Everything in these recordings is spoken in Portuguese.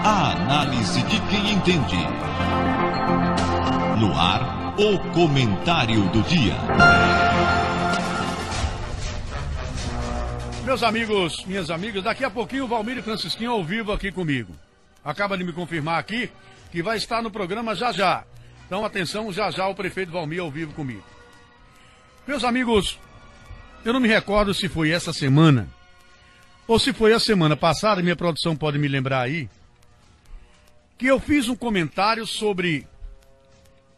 A análise de quem entende. No ar, o comentário do dia. Meus amigos, minhas amigas, daqui a pouquinho o Valmir Francisquinho ao vivo aqui comigo. Acaba de me confirmar aqui que vai estar no programa já já. Então atenção, já já o prefeito Valmir ao vivo comigo. Meus amigos, eu não me recordo se foi essa semana ou se foi a semana passada, minha produção pode me lembrar aí, que eu fiz um comentário sobre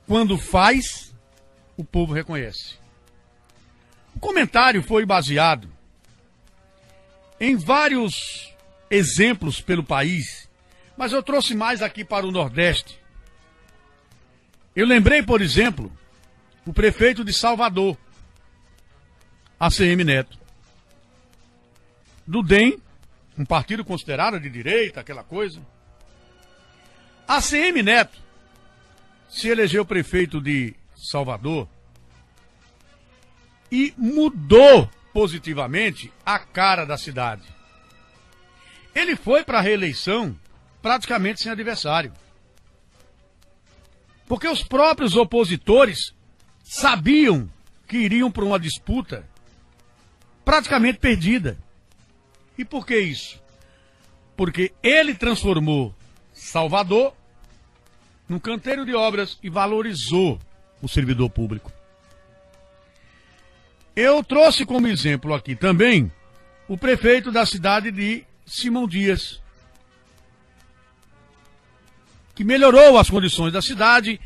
quando faz, o povo reconhece. O comentário foi baseado em vários exemplos pelo país, mas eu trouxe mais aqui para o Nordeste. Eu lembrei, por exemplo, o prefeito de Salvador, ACM Neto, do DEM, um partido considerado de direita, aquela coisa. ACM Neto se elegeu prefeito de Salvador e mudou positivamente a cara da cidade. Ele foi para a reeleição praticamente sem adversário. Porque os próprios opositores sabiam que iriam para uma disputa praticamente perdida. E por que isso? Porque ele transformou Salvador num canteiro de obras e valorizou o servidor público. Eu trouxe como exemplo aqui também o prefeito da cidade de Simão Dias, que melhorou as condições da cidade,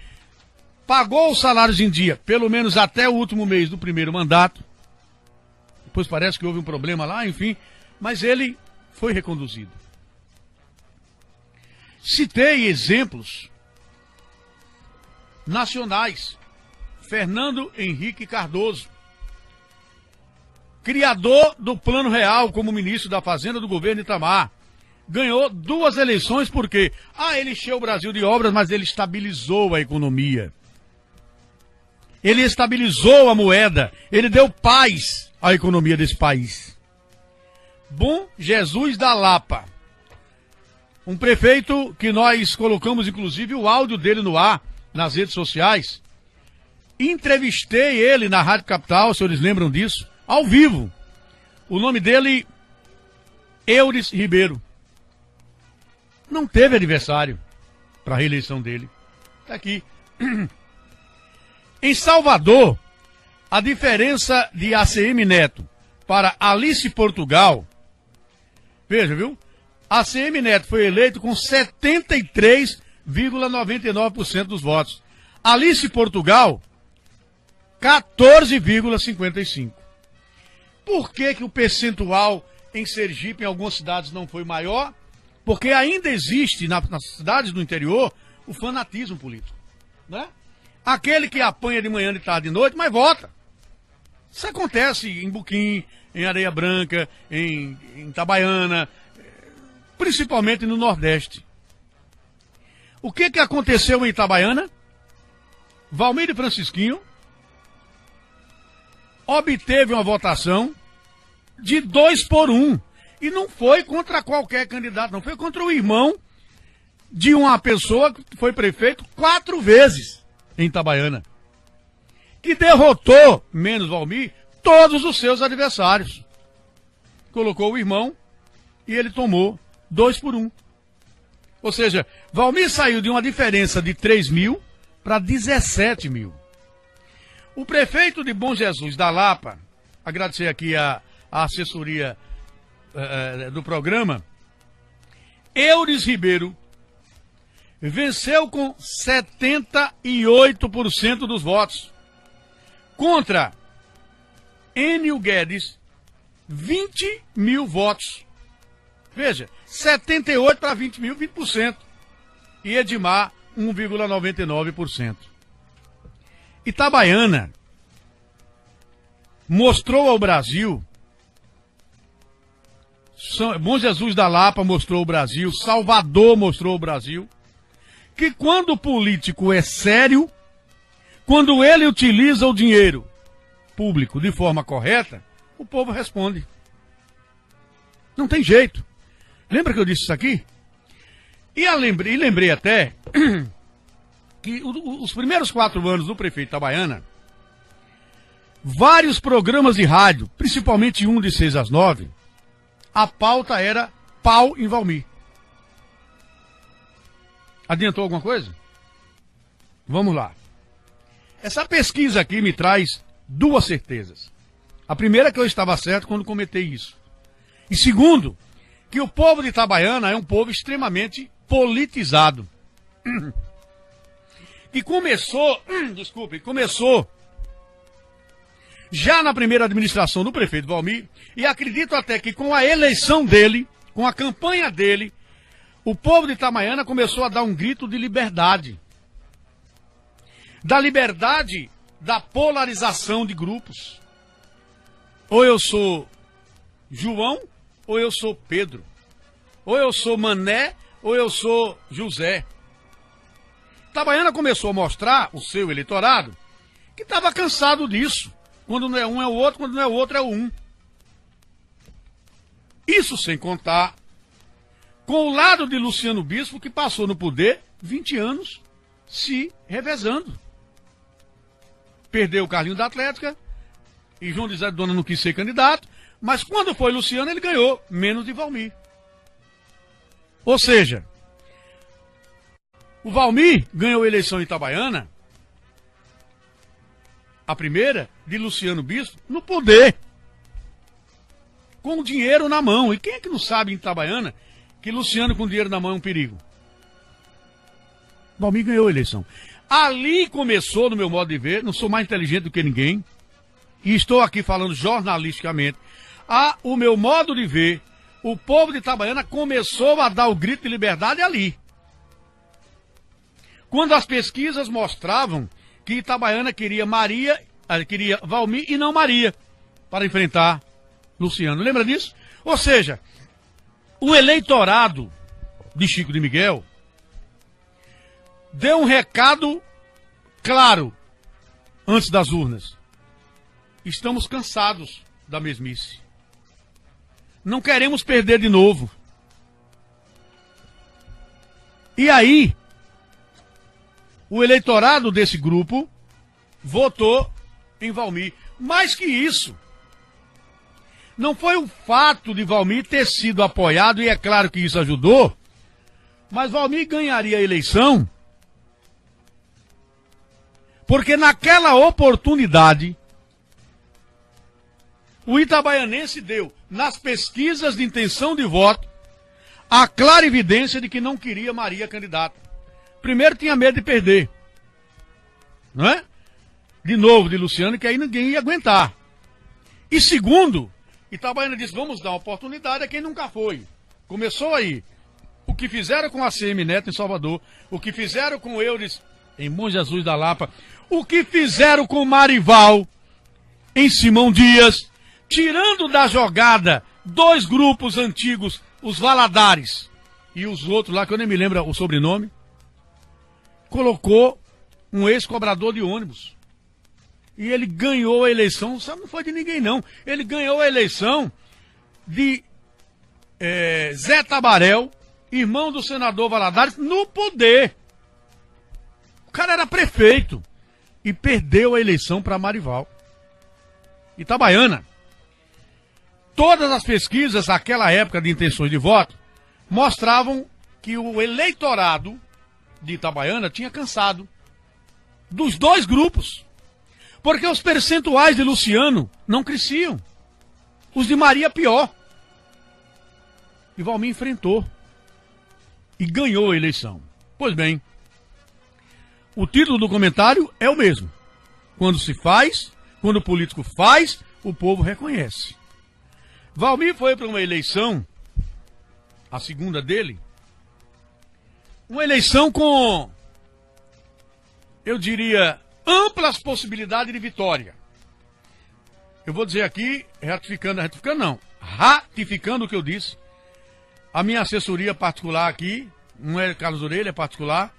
pagou os salários em dia, pelo menos até o último mês do primeiro mandato. Depois parece que houve um problema lá, enfim, mas ele foi reconduzido. Citei exemplos nacionais. Fernando Henrique Cardoso, criador do Plano Real como ministro da Fazenda do governo Itamar, ganhou 2 eleições porque, ele encheu o Brasil de obras, mas ele estabilizou a economia. Ele estabilizou a moeda, ele deu paz à economia desse país. Bom Jesus da Lapa, um prefeito que nós colocamos inclusive o áudio dele no ar, nas redes sociais. Entrevistei ele na Rádio Capital, os senhores lembram disso? Ao vivo. O nome dele, Eudes Ribeiro. Não teve adversário para a reeleição dele. Está aqui. Em Salvador, a diferença de ACM Neto para Alice Portugal, veja, viu? ACM Neto foi eleito com 73,99% dos votos. Alice Portugal, 14,55%. Por que o percentual em Sergipe, em algumas cidades, não foi maior? Porque ainda existe nas cidades do interior o fanatismo político, né? Aquele que apanha de manhã, de tarde, de noite, mas vota. Isso acontece em Buquim, em Areia Branca, em Itabaiana, principalmente no Nordeste. O que aconteceu em Itabaiana? Valmir Francisquinho obteve uma votação de 2-1. E não foi contra qualquer candidato, não. Foi contra o irmão de uma pessoa que foi prefeito 4 vezes em Itabaiana. Que derrotou, menos Valmir, todos os seus adversários. Colocou o irmão e ele tomou 2-1. Ou seja, Valmir saiu de uma diferença de 3 mil para 17 mil. O prefeito de Bom Jesus da Lapa, agradecer aqui a assessoria do programa, Eudes Ribeiro, venceu com 78% dos votos. Contra Enio Guedes, 20 mil votos. Veja, 78 para 20 mil, 20%. E Edmar, 1,99%. Itabaiana mostrou ao Brasil, Bom Jesus da Lapa mostrou ao Brasil, Salvador mostrou ao Brasil, que quando o político é sério, quando ele utiliza o dinheiro público de forma correta, o povo responde. Não tem jeito. Lembra que eu disse isso aqui? E lembrei até que os primeiros 4 anos do prefeito Itabaiana, vários programas de rádio, principalmente um de 6 às 9, a pauta era pau em Valmir. Adiantou alguma coisa? Vamos lá. Essa pesquisa aqui me traz 2 certezas. A primeira é que eu estava certo quando comentei isso. E segundo, que o povo de Itabaiana é um povo extremamente politizado. E começou já na primeira administração do prefeito Valmir, e acredito até que com a eleição dele, com a campanha dele, o povo de Itabaiana começou a dar um grito de liberdade. Da liberdade da polarização de grupos. Ou eu sou João, ou eu sou Pedro. Ou eu sou Mané, ou eu sou José. Itabaiana começou a mostrar, o seu eleitorado, que estava cansado disso. Quando não é um é o outro, quando não é o outro é o um. Isso sem contar com o lado de Luciano Bispo, que passou no poder 20 anos se revezando. Perdeu o carrinho da Atlética, e João de Zé de Dona não quis ser candidato, mas quando foi Luciano ele ganhou, menos de Valmir. Ou seja, o Valmir ganhou a eleição em Itabaiana, a primeira, de Luciano Bispo, no poder. Com o dinheiro na mão. E quem é que não sabe em Itabaiana que Luciano com dinheiro na mão é um perigo? Valmir ganhou a eleição. Ali começou, no meu modo de ver, não sou mais inteligente do que ninguém, e estou aqui falando jornalisticamente, o meu modo de ver, o povo de Itabaiana começou a dar o grito de liberdade ali. Quando as pesquisas mostravam que Itabaiana queria Valmir e não Maria para enfrentar Luciano. Lembra disso? Ou seja, o eleitorado de Chico de Miguel deu um recado claro antes das urnas. Estamos cansados da mesmice. Não queremos perder de novo. E aí, o eleitorado desse grupo votou em Valmir. Mais que isso, não foi o fato de Valmir ter sido apoiado, e é claro que isso ajudou, mas Valmir ganharia a eleição porque naquela oportunidade o itabaianense deu, nas pesquisas de intenção de voto, a clara evidência de que não queria Maria candidata. Primeiro, tinha medo de perder. Não é? De novo, de Luciano, que aí ninguém ia aguentar. E segundo, Itabaiana disse, vamos dar uma oportunidade a quem nunca foi. Começou aí. O que fizeram com a CM Neto em Salvador, o que fizeram com Eudes em Bom Jesus da Lapa, o que fizeram com Marival em Simão Dias, tirando da jogada 2 grupos antigos, os Valadares e os outros lá, que eu nem me lembro o sobrenome, colocou um ex-cobrador de ônibus. E ele ganhou a eleição, não foi de ninguém não, ele ganhou a eleição de Zé Tabarel, irmão do senador Valadares, no poder. O cara era prefeito e perdeu a eleição para Marival. Itabaiana. Todas as pesquisas naquela época de intenções de voto mostravam que o eleitorado de Itabaiana tinha cansado dos 2 grupos. Porque os percentuais de Luciano não cresciam. Os de Maria pior. E Valmir enfrentou. E ganhou a eleição. Pois bem, o título do comentário é o mesmo. Quando se faz, quando o político faz, o povo reconhece. Valmir foi para uma eleição, a segunda dele, uma eleição com, eu diria, amplas possibilidades de vitória. Eu vou dizer aqui, ratificando o que eu disse, a minha assessoria particular aqui, não é Carlos Orelha, é particular,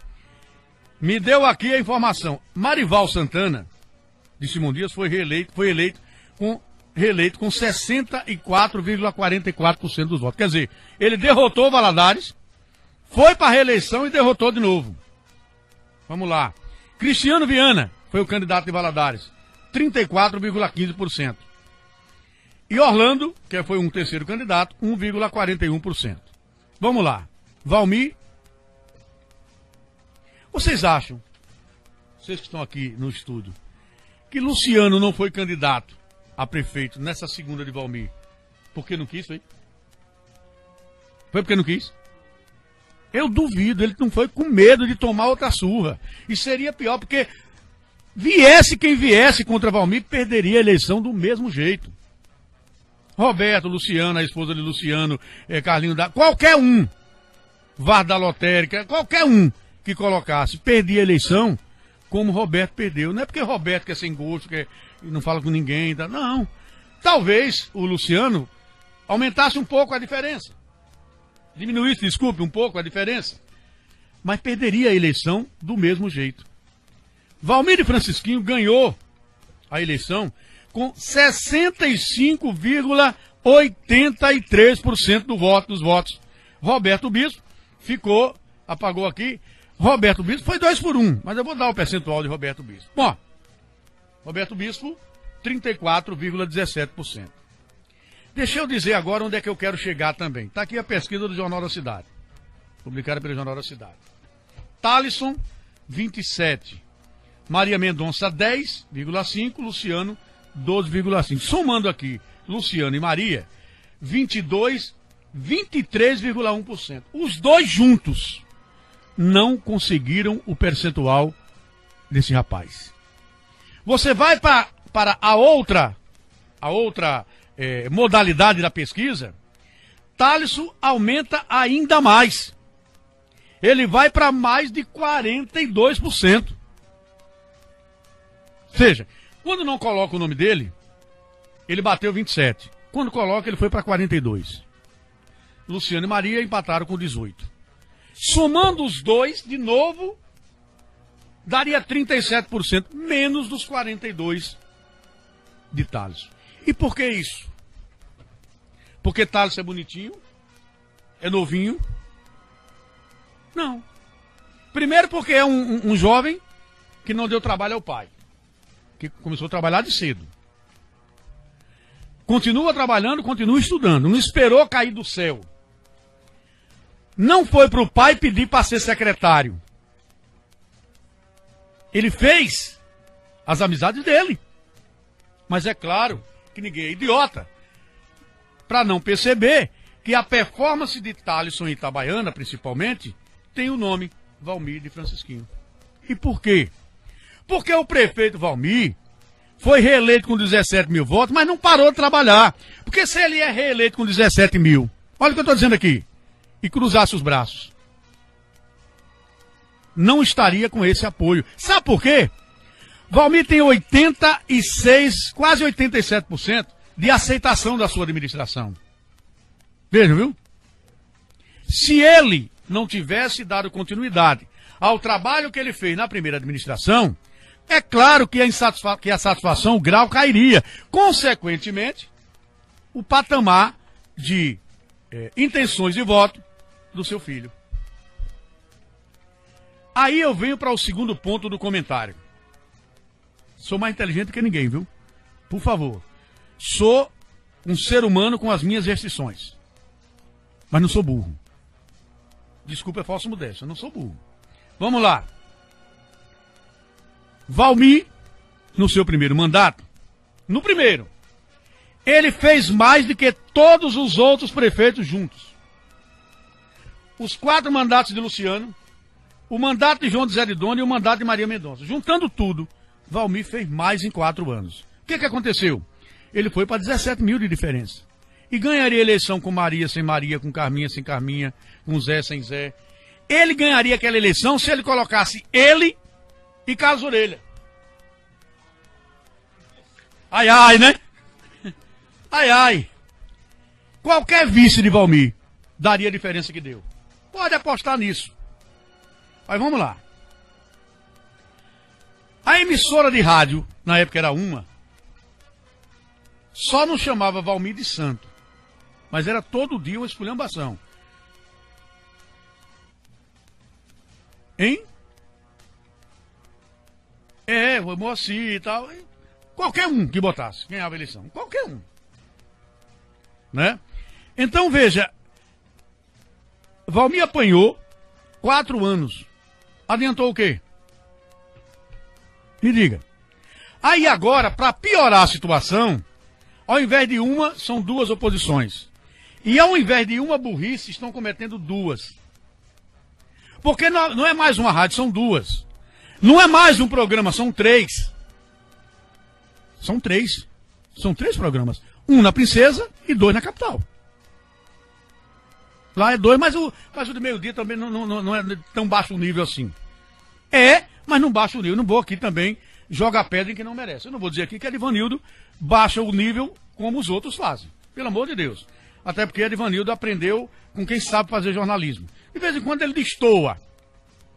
me deu aqui a informação. Marival Santana, de Simão Dias, foi eleito com 64,44% dos votos. Quer dizer, ele derrotou Valadares, Foi para a reeleição e derrotou de novo. Vamos lá. Cristiano Viana foi o candidato de Valadares, 34,15%. E Orlando, que foi um terceiro candidato, 1,41%. Vamos lá. Valmir. Vocês acham, vocês que estão aqui no estúdio, que Luciano não foi candidato a prefeito nessa segunda de Valmir porque não quis, foi? Foi porque não quis? Eu duvido, ele não foi com medo de tomar outra surra. E seria pior, porque viesse quem viesse contra Valmir, perderia a eleição do mesmo jeito. Roberto, Luciano, a esposa de Luciano, Carlinho da... Qualquer um, VAR da lotérica, qualquer um que colocasse, perdia a eleição como Roberto perdeu. Não é porque Roberto quer sem gosto, que não fala com ninguém, tá? Não. Talvez o Luciano aumentasse um pouco a diferença. Diminuísse, desculpe, um pouco a diferença. Mas perderia a eleição do mesmo jeito. Valmir de Francisquinho ganhou a eleição com 65,83% dos votos. Roberto Bispo ficou, apagou aqui, Roberto Bispo foi 2-1, mas eu vou dar o percentual de Roberto Bispo. Bom, Roberto Bispo, 34,17%. Deixa eu dizer agora onde é que eu quero chegar também. Está aqui a pesquisa do Jornal da Cidade, publicada pelo Jornal da Cidade. Thalisson, 27%. Maria Mendonça, 10,5%. Luciano, 12,5%. Somando aqui Luciano e Maria, 22%, 23,1%. Os dois juntos não conseguiram o percentual desse rapaz. Você vai para a outra modalidade da pesquisa, Thalisson aumenta ainda mais. Ele vai para mais de 42%. Ou seja, quando não coloca o nome dele, ele bateu 27%. Quando coloca, ele foi para 42%. Luciano e Maria empataram com 18%. Somando os dois, de novo, daria 37%, menos dos 42% de Thalisson. E por que isso? Porque Thalisson é bonitinho? É novinho? Não. Primeiro porque é um jovem que não deu trabalho ao pai. Que começou a trabalhar de cedo. Continua trabalhando, continua estudando. Não esperou cair do céu. Não foi para o pai pedir para ser secretário. Ele fez as amizades dele. Mas é claro que ninguém é idiota para não perceber que a performance de Thalisson em Itabaiana, principalmente, tem o nome Valmir de Francisquinho. E por quê? Porque o prefeito Valmir foi reeleito com 17 mil votos, mas não parou de trabalhar. Porque se ele é reeleito com 17 mil, olha o que eu estou dizendo aqui, e cruzasse os braços, não estaria com esse apoio. Sabe por quê? Valmir tem 86, quase 87% de aceitação da sua administração. Veja, viu? Se ele não tivesse dado continuidade ao trabalho que ele fez na primeira administração, é claro que a satisfação, o grau cairia. Consequentemente, o patamar de intenções de voto do seu filho. Aí eu venho para o segundo ponto do comentário. Sou mais inteligente que ninguém, viu? Por favor. Sou um ser humano com as minhas restrições. Mas não sou burro. Desculpa, é falsa modéstia, eu não sou burro. Vamos lá. Valmir, no seu primeiro mandato, no primeiro, ele fez mais do que todos os outros prefeitos juntos. Os 4 mandatos de Luciano, o mandato de João de Zé de Dona e o mandato de Maria Mendonça. Juntando tudo, Valmir fez mais em 4 anos. O que aconteceu? Ele foi para 17 mil de diferença. E ganharia eleição com Maria sem Maria, com Carminha sem Carminha, com Zé sem Zé. Ele ganharia aquela eleição se ele colocasse ele e Carlos Orelha. Ai, ai, né? Ai, ai. Qualquer vice de Valmir daria a diferença que deu. Pode apostar nisso. Mas vamos lá. A emissora de rádio, na época era uma, só não chamava Valmir de santo. Mas era todo dia uma esculhambação. Hein? O Moacir e tal. Qualquer um que botasse, ganhava a eleição. Qualquer um. Né? Então, veja, Valmir apanhou 4 anos. Adiantou o quê? Me diga. Aí agora, para piorar a situação, ao invés de uma, são 2 oposições. E ao invés de uma burrice, estão cometendo 2. Porque não é mais uma rádio, são 2. Não é mais um programa, são 3. São 3. São 3 programas. 1 na Princesa e 2 na Capital. Lá é 2, mas o de meio-dia também não é tão baixo nível assim. Mas não baixa o nível. Não vou aqui também jogar pedra em quem não merece. Eu não vou dizer aqui que Edivanildo baixa o nível como os outros fazem. Pelo amor de Deus. Até porque Edivanildo aprendeu com quem sabe fazer jornalismo. De vez em quando ele destoa,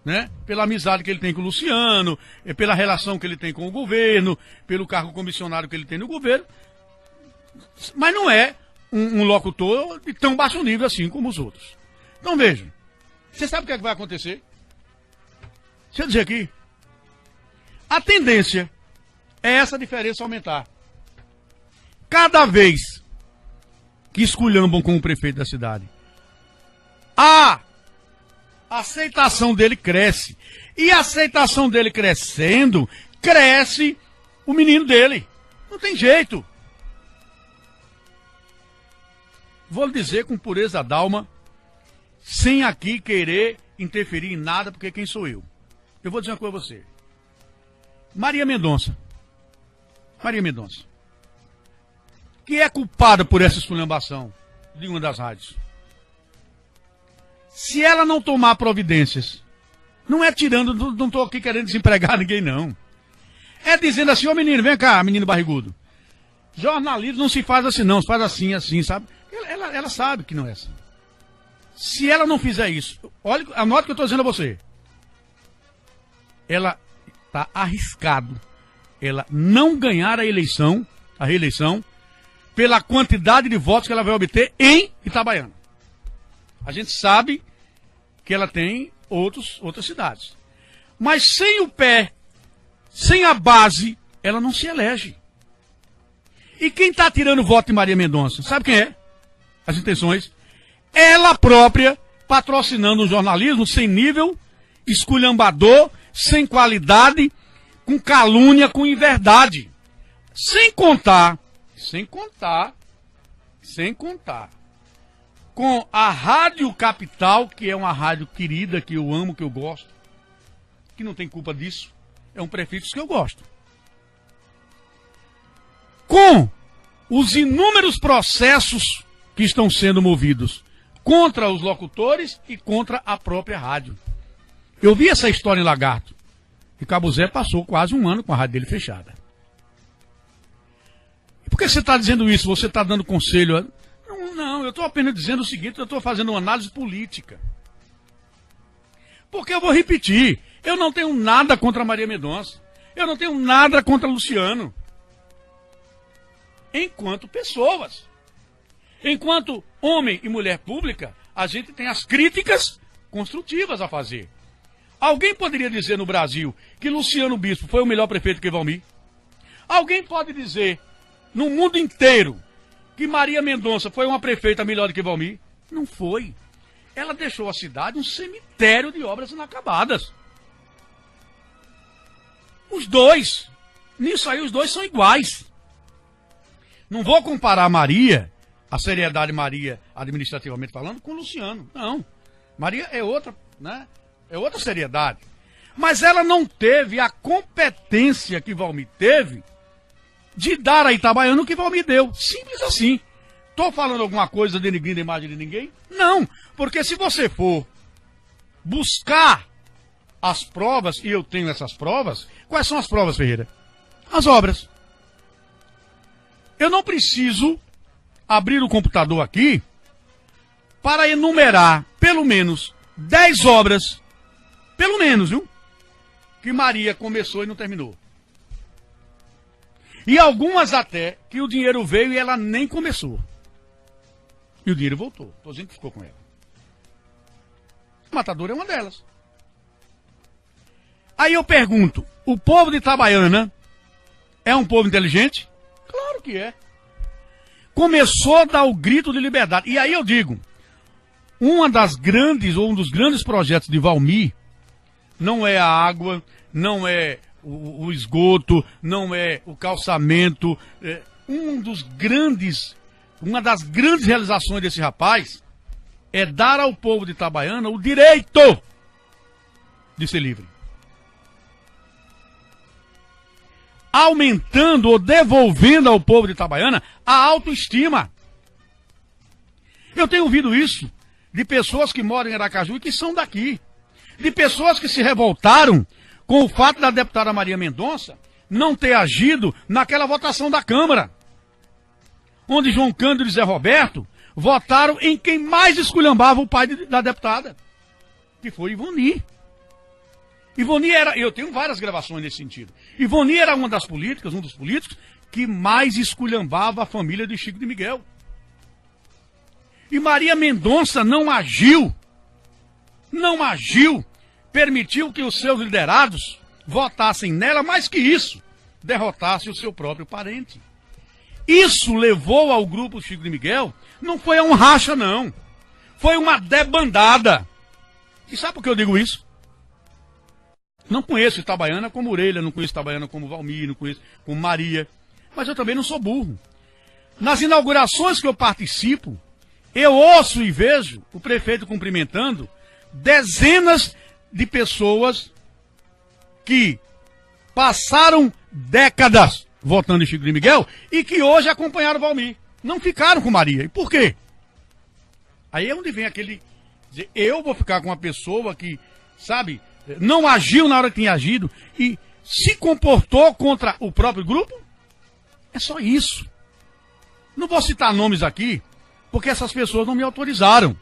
né? Pela amizade que ele tem com o Luciano, pela relação que ele tem com o governo, pelo cargo comissionário que ele tem no governo. Mas não é um locutor de tão baixo nível assim como os outros. Então vejam. Você sabe o que é que vai acontecer? Deixa eu dizer aqui. A tendência é essa diferença aumentar. Cada vez que esculhambam com o prefeito da cidade, a aceitação dele cresce. E a aceitação dele crescendo, cresce o menino dele. Não tem jeito. Vou lhe dizer com pureza d'alma, sem aqui querer interferir em nada, porque quem sou eu? Eu vou dizer uma coisa a você. Maria Mendonça, que é culpada por essa esculhambação de uma das rádios. Se ela não tomar providências, não é tirando, não estou aqui querendo desempregar ninguém, não. É dizendo assim, ô menino, vem cá, menino barrigudo. Jornalismo não se faz assim, não, se faz assim, assim, sabe? Ela sabe que não é assim. Se ela não fizer isso, olha, anote o que eu estou dizendo a você. Ela está arriscado ela não ganhar a reeleição, pela quantidade de votos que ela vai obter em Itabaiana. A gente sabe que ela tem outras cidades. Mas sem o pé, sem a base, ela não se elege. E quem está tirando voto de Maria Mendonça? Sabe quem é? As intenções. Ela própria patrocinando um jornalismo sem nível, esculhambador, sem qualidade, com calúnia, com inverdade. Sem contar com a Rádio Capital, que é uma rádio querida, que eu amo, que eu gosto, que não tem culpa disso, é um prefixo que eu gosto. Com os inúmeros processos que estão sendo movidos contra os locutores e contra a própria rádio. Eu vi essa história em Lagarto. E Cabo Zé passou quase 1 ano com a rádio dele fechada. E por que você está dizendo isso? Você está dando conselho? Não, eu estou apenas dizendo o seguinte, eu estou fazendo uma análise política. Porque eu vou repetir, eu não tenho nada contra a Maria Mendonça. Eu não tenho nada contra Luciano. Enquanto pessoas. Enquanto homem e mulher pública, a gente tem as críticas construtivas a fazer. Alguém poderia dizer no Brasil que Luciano Bispo foi o melhor prefeito que Valmir? Alguém pode dizer no mundo inteiro que Maria Mendonça foi uma prefeita melhor do que Valmir? Não foi. Ela deixou a cidade um cemitério de obras inacabadas. Os dois. Nisso aí os dois são iguais. Não vou comparar a Maria, a seriedade Maria, administrativamente falando, com o Luciano. Não. Maria é outra, né? É outra seriedade. Mas ela não teve a competência que Valmir teve de dar a Itabaiana o que Valmir deu. Simples assim. Estou falando alguma coisa denegrindo a imagem de ninguém? Não. Porque se você for buscar as provas, e eu tenho essas provas, quais são as provas, Ferreira? As obras. Eu não preciso abrir o computador aqui para enumerar pelo menos 10 obras, pelo menos, viu? Que Maria começou e não terminou. E algumas até que o dinheiro veio e ela nem começou. E o dinheiro voltou. Estou dizendo que ficou com ela. A Matadora é uma delas. Aí eu pergunto, o povo de Itabaiana é um povo inteligente? Claro que é. Começou a dar o grito de liberdade. E aí eu digo, um dos grandes projetos de Valmir não é a água, não é o esgoto, não é o calçamento. Uma das grandes realizações desse rapaz é dar ao povo de Itabaiana o direito de ser livre. Aumentando ou devolvendo ao povo de Itabaiana a autoestima. Eu tenho ouvido isso de pessoas que moram em Aracaju e que são daqui. De pessoas que se revoltaram com o fato da deputada Maria Mendonça não ter agido naquela votação da Câmara, onde João Cândido e Zé Roberto votaram em quem mais esculhambava o pai da deputada, que foi Ivoni. Ivoni era, eu tenho várias gravações nesse sentido, Ivoni era um dos políticos que mais esculhambava a família de Chico de Miguel. E Maria Mendonça não agiu, permitiu que os seus liderados votassem nela, mais que isso, derrotasse o seu próprio parente. Isso levou ao grupo Chico de Miguel, não foi a um racha não, foi uma debandada. E sabe por que eu digo isso? Não conheço Itabaiana como Orelha, não conheço Itabaiana como Valmir, não conheço como Maria, mas eu também não sou burro. Nas inaugurações que eu participo, eu ouço e vejo o prefeito cumprimentando dezenas de pessoas que passaram décadas votando em Chico de Miguel e que hoje acompanharam o Valmir. Não ficaram com Maria. E por quê? Aí é onde vem aquele... dizer, eu vou ficar com uma pessoa que, sabe, não agiu na hora que tinha agido e se comportou contra o próprio grupo? É só isso. Não vou citar nomes aqui, porque essas pessoas não me autorizaram.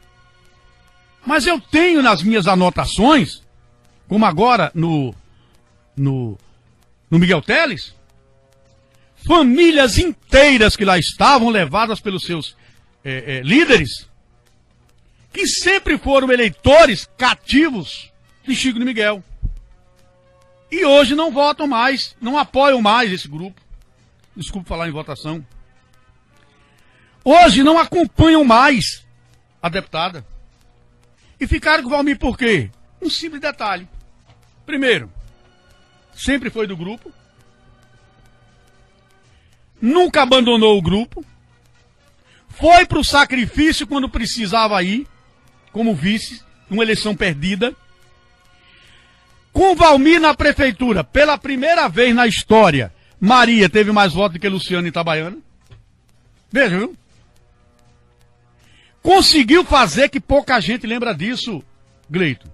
Mas eu tenho nas minhas anotações, como agora no Miguel Teles, famílias inteiras que lá estavam, levadas pelos seus líderes, que sempre foram eleitores cativos de Chico de Miguel. E hoje não votam mais, não apoiam mais esse grupo. Desculpe falar em votação. Hoje não acompanham mais a deputada. E ficaram com o Valmir por quê? Um simples detalhe. Primeiro, sempre foi do grupo. Nunca abandonou o grupo. Foi para o sacrifício quando precisava ir, como vice, uma eleição perdida. Com Valmir na prefeitura, pela primeira vez na história, Maria teve mais votos do que Luciano em Itabaiana. Veja, viu? Conseguiu fazer que pouca gente lembra disso, Gleito.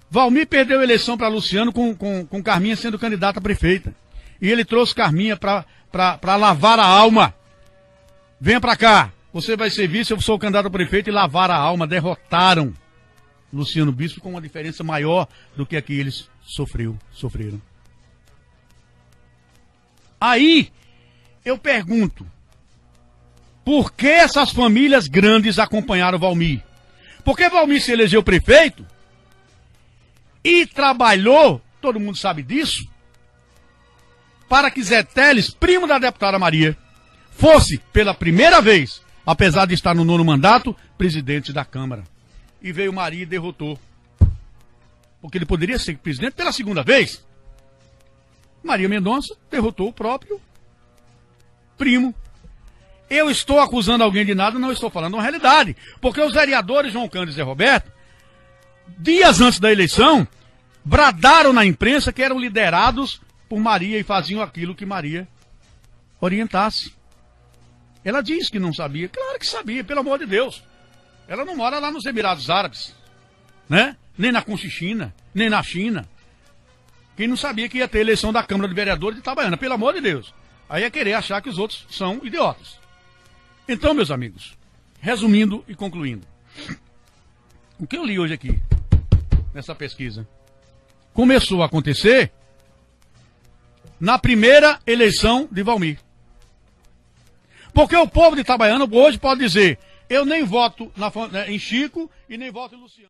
Valmir perdeu a eleição para Luciano com Carminha sendo candidata a prefeita. E ele trouxe Carminha para lavar a alma. Venha para cá, você vai ser vice, eu sou o candidato a prefeito, e lavar a alma. Derrotaram Luciano Bispo com uma diferença maior do que a que eles sofreram. Aí, eu pergunto, por que essas famílias grandes acompanharam Valmir? Porque Valmir se elegeu prefeito e trabalhou, todo mundo sabe disso, para que Zé Teles, primo da deputada Maria, fosse, pela primeira vez, apesar de estar no 9º mandato, presidente da Câmara. E veio Maria e derrotou. Porque ele poderia ser presidente pela segunda vez. Maria Mendonça derrotou o próprio primo. Eu estou acusando alguém de nada, não estou falando uma realidade. Porque os vereadores João Cândido e Zé Roberto, dias antes da eleição, bradaram na imprensa que eram liderados por Maria e faziam aquilo que Maria orientasse. Ela disse que não sabia. Claro que sabia, pelo amor de Deus. Ela não mora lá nos Emirados Árabes, né? Nem na Conchichina, nem na China. Quem não sabia que ia ter eleição da Câmara de Vereadores de Itabaiana, pelo amor de Deus. Aí é querer achar que os outros são idiotas. Então, meus amigos, resumindo e concluindo, o que eu li hoje aqui, nessa pesquisa, começou a acontecer na primeira eleição de Valmir. Porque o povo de Itabaiana hoje pode dizer, eu nem voto em Chico e nem voto em Luciano.